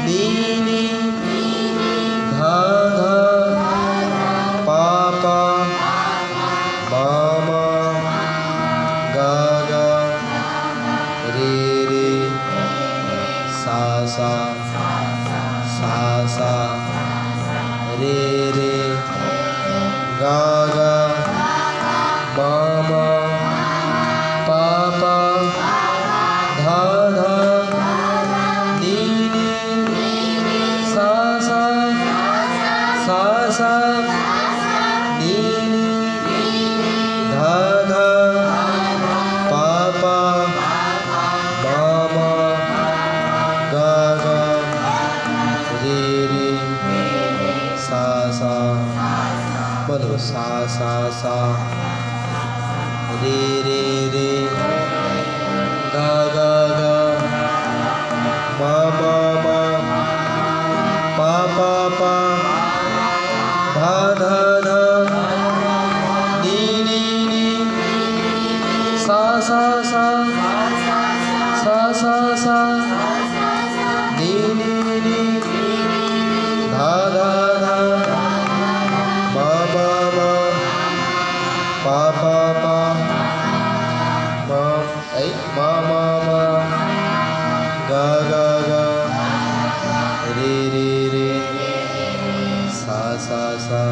नी नी धा धा पा पा मा मा गा गा रे रे सा सा सा सा रे रे गा गा मा मा पा पा धा धा नी नी सा सा सा सा नी नी धा धा पा पा मा मा गा गा रे रे सा सा बोलो सा सा सा रे रे रे गा गा गा मा मा मा पा पा पा धा धा धा नी नी नी सा सा सा सा सा सा नी नी नी धा धा धा मा मा मा पा पा पा मा मा मा मा गा गा गा रे रे रे सा सा सा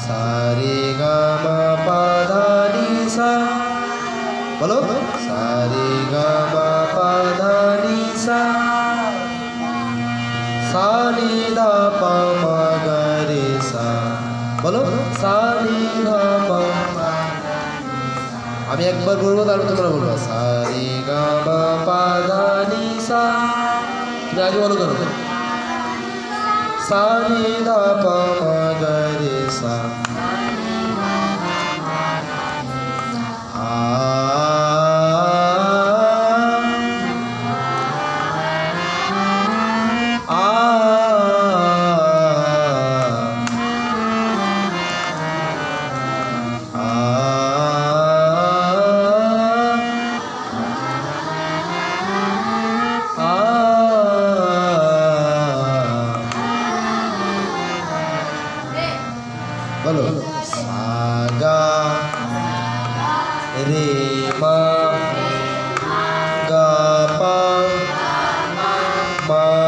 सा रे गा मा पा धा नी सा बोलो सा रे गा मा पा धा नी सा सा नी धा पा मा गा रे सा बोलो सा नी धा पा আমি একবার বলবো তারপর তোমরা বলবা সা রে গা মা পা ধা নি সা তুমি আগে বলো কেন সা নি ধা পা মা গা রে সা बोलो सा गा रे मा गा पा मा